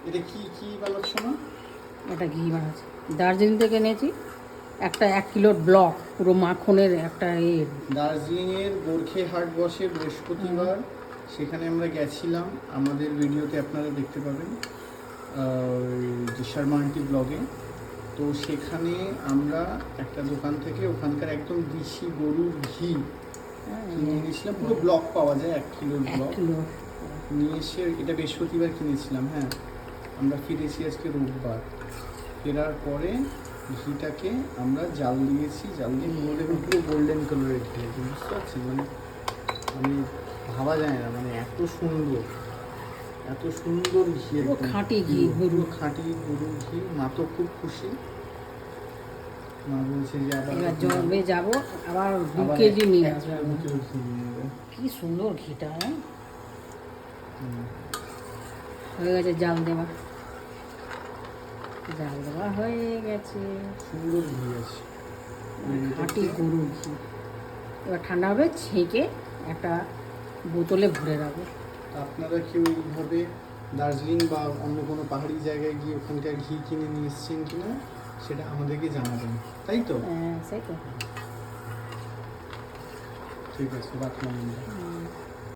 এটা কি কি বানাচ্ছ না? এটা ঘি বানাচ্ছি, দার্জিলিং থেকে এনেছি একটা 1 কিলোর ব্লক, পুরো মাখনের একটা দার্জিলিংয়ের গোর্খে হাট বসে বৃহস্পতিবার, সেখানে আমরা গেছিলাম, আমাদের ভিডিওতে আপনারা দেখতে পাবেন যে শর্মা আন্টি ব্লগে। তো সেখানে আমরা একটা দোকান থেকে ওখানকার একদম দেশি গরুর ঘি কিনে এনেছিলাম, পুরো ব্লক পাওয়া যায় 1 কিলোর ব্লক নিয়ে এসে, এটা বৃহস্পতিবার কিনেছিলাম। হ্যাঁ, আমরা ফিরেছি আজকে রোববার। ফেরার পরে ঘিটাকে আমরা জাল দিয়েছি, জাল দিয়ে পুরো গোল্ডেন কালারের খেয়েছি, বুঝতে পারছেন? মানে আমি ভাবা যায় না, মানে এত সুন্দর ঘি, খাঁটি ঘি, পুরো খাঁটি গরুর ঘি। মা তো খুব খুশি, মা বলছে যে আবার জন্মে যাবো, আবার 2 কেজি নিয়ে আসবে। কি সুন্দর ঘিটা, হ্যাঁ হয়ে গেছে জাল দেওয়া হয়ে গেছে। সুন্দর ঘি আছে, খাঁটি গরুর ঘি। এবার ঠান্ডা হবে, ছেঁকে একটা বোতলে ভরে রাখবো। আপনারা কেউ এইভাবে দার্জিলিং বা অন্য কোনো পাহাড়ি জায়গায় গিয়ে ওখানকার ঘি কিনে নিয়ে এসছেন কিনা সেটা আমাদেরকে জানাবেন, তাই তো? হ্যাঁ, সেই তো। ঠিক আছে, রাখলাম।